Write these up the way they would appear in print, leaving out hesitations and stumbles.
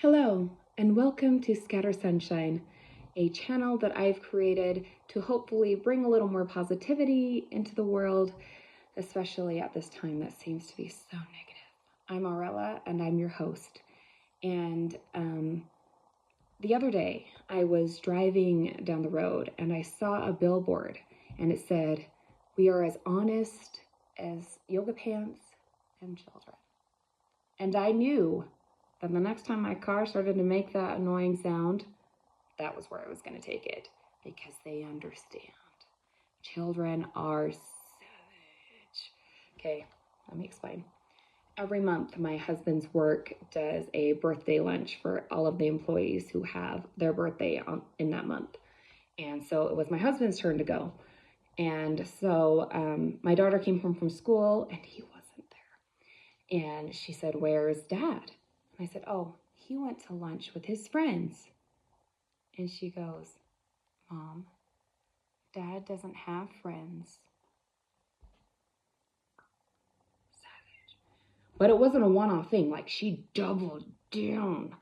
Hello, and welcome to Scatter Sunshine, a channel that I've created to hopefully bring a little more positivity into the world, especially at this time that seems to be so negative. I'm Aurella, and I'm your host. And the other day, I was driving down the road, and I saw a billboard, and it said, "We are as honest as yoga pants and children." And I knew that the next time my car started to make that annoying sound, that was where I was going to take it, because they understand. Children are savage. Okay, let me explain. Every month, my husband's work does a birthday lunch for all of the employees who have their birthday in that month. And so it was my husband's turn to go. And so my daughter came home from school and he wasn't there. And she said, "Where's Dad?" And I said, "Oh, he went to lunch with his friends." And she goes, "Mom, Dad doesn't have friends." Savage. But it wasn't a one-off thing. Like, she doubled down.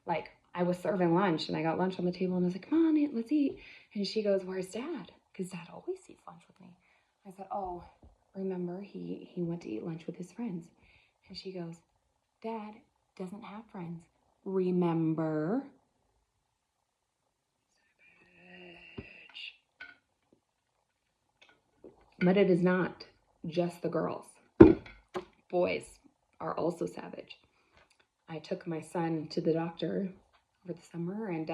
Like, I was serving lunch and I got lunch on the table and I was like, "Come on, let's eat." And she goes, "Where's Dad?" Because Dad always eats lunch with me. I said, "Oh, remember, he went to eat lunch with his friends." And she goes, "Dad doesn't have friends. Remember?" But it is not just the girls. Boys are also savage. I took my son to the doctor over the summer, and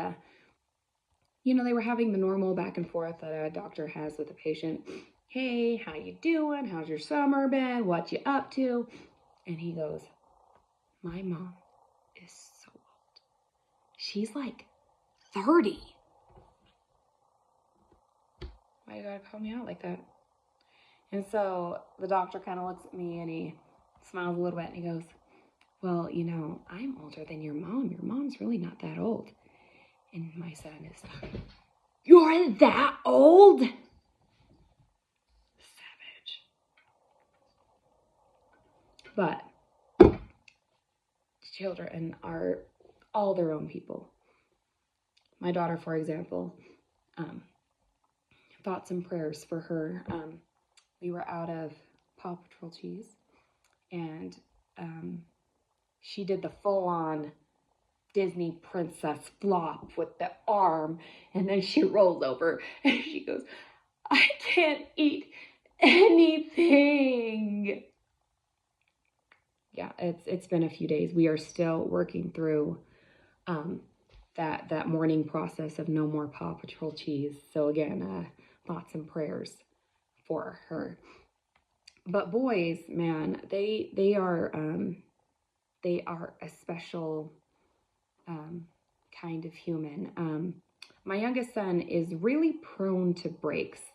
they were having the normal back and forth that a doctor has with a patient. "Hey, how you doing? How's your summer been? What you up to?" And he goes, "My mom is so old. She's like 30. Why you gotta call me out like that?" And so the doctor kind of looks at me and he smiles a little bit and he goes, "Well, I'm older than your mom. Your mom's really not that old." And my son is, "You're that old?" Savage. But children are all their own people. My daughter, for example, thoughts and prayers for her. We were out of Paw Patrol cheese, and she did the full-on Disney princess flop with the arm, and then she rolls over and she goes, "I can't eat anything." Yeah, it's been a few days. We are still working through that mourning process of no more Paw Patrol cheese. So again, thoughts and prayers for her. But boys, man, they are a special kind of human. My youngest son is really prone to breaks.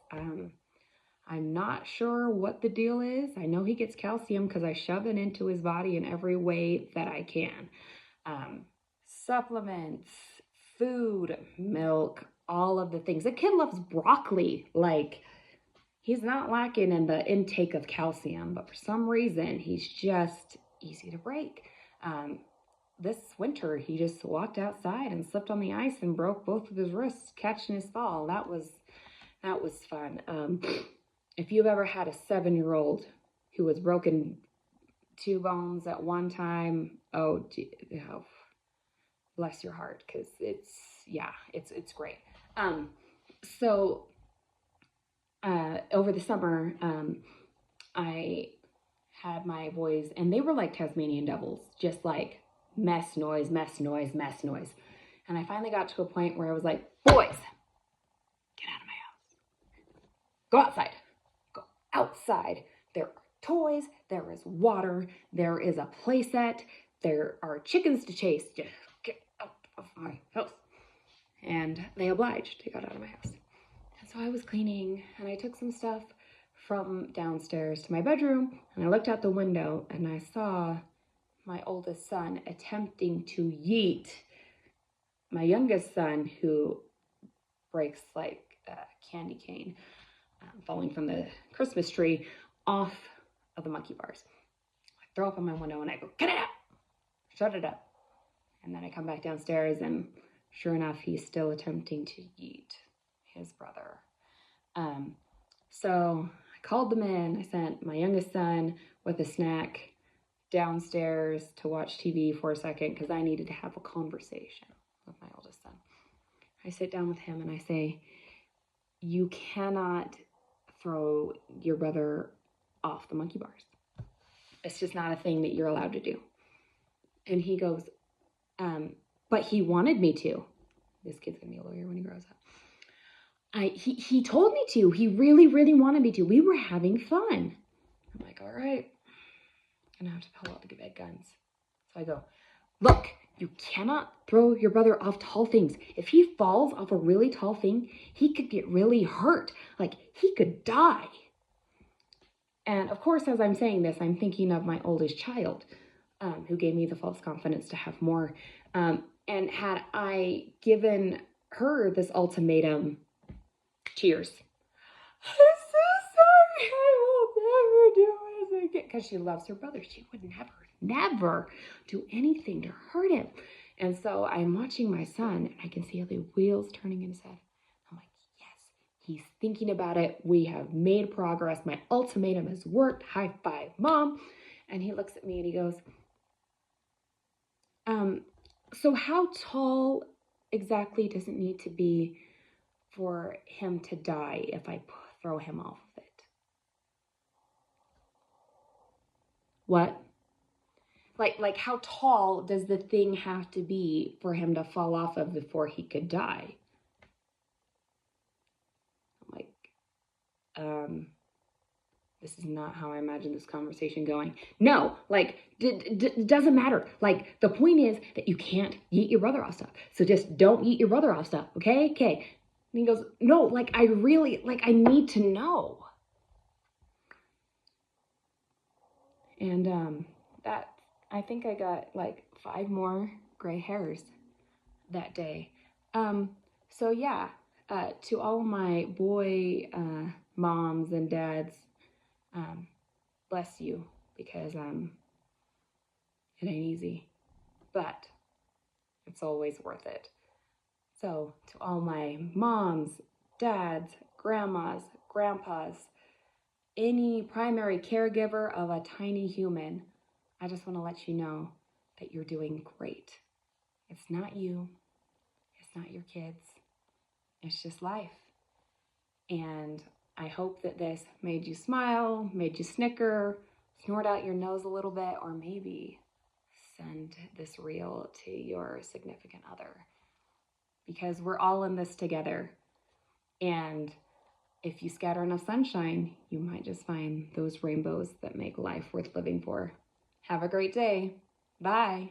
I'm not sure what the deal is. I know he gets calcium because I shove it into his body in every way that I can. Supplements, food, milk, all of the things. The kid loves broccoli. Like, he's not lacking in the intake of calcium, but for some reason, he's just easy to break. This winter, he just walked outside and slipped on the ice and broke both of his wrists catching his fall. That was fun. If you've ever had a 7-year-old who was broken 2 bones at one time, bless your heart, because it's great. So over the summer, I had my boys, and they were like Tasmanian devils, just like mess noise, mess noise, mess noise. And I finally got to a point where I was like, "Boys, get out of my house. Go outside. Go outside. There are toys. There is water. There is a play set. There are chickens to chase. Just get out of my house." And they obliged. They got out of my house. And so I was cleaning, and I took some stuff from downstairs to my bedroom, and I looked out the window, and I saw my oldest son attempting to yeet my youngest son, who breaks like a candy cane, falling from the Christmas tree, off of the monkey bars. I throw up on my window and I go, "Get it out! Shut it up!" And then I come back downstairs, and sure enough, he's still attempting to yeet his brother. So I called them in. I sent my youngest son with a snack downstairs to watch TV for a second because I needed to have a conversation with my oldest son. I sit down with him and I say, you cannot throw your brother off the monkey bars. It's just not a thing that you're allowed to do. And he goes, but he wanted me to. This kid's gonna be a lawyer when he grows up. He told me to. He really, really wanted me to. We were having fun. I'm like, all right. I'm gonna have to pull out the big guns. So I go, look, you cannot throw your brother off tall things. If he falls off a really tall thing, he could get really hurt. Like, he could die. And of course, as I'm saying this, I'm thinking of my oldest child, who gave me the false confidence to have more. And had I given her this ultimatum, tears. I'm so sorry. I will never do this again. Because she loves her brother. She would never do anything to hurt him. And so I'm watching my son, and I can see all the wheels turning in his head. I'm like, yes, he's thinking about it. We have made progress. My ultimatum has worked. High five, Mom. And he looks at me and he goes, so how tall exactly does it need to be for him to die if I throw him off of it? What? Like how tall does the thing have to be for him to fall off of before he could die? I'm like, this is not how I imagine this conversation going. No, like, doesn't matter. Like, the point is that you can't yeet your brother off stuff. So just don't yeet your brother off stuff, okay? Okay. And he goes, no, like, I need to know. And that, I think I got like 5 more gray hairs that day. So yeah, to all my boy moms and dads, bless you, because it ain't easy, but it's always worth it. So to all my moms, dads, grandmas, grandpas, any primary caregiver of a tiny human, I just want to let you know that you're doing great. It's not you. It's not your kids. It's just life. And I hope that this made you smile, made you snicker, snort out your nose a little bit, or maybe send this reel to your significant other. Because we're all in this together. And if you scatter enough sunshine, you might just find those rainbows that make life worth living for. Have a great day. Bye.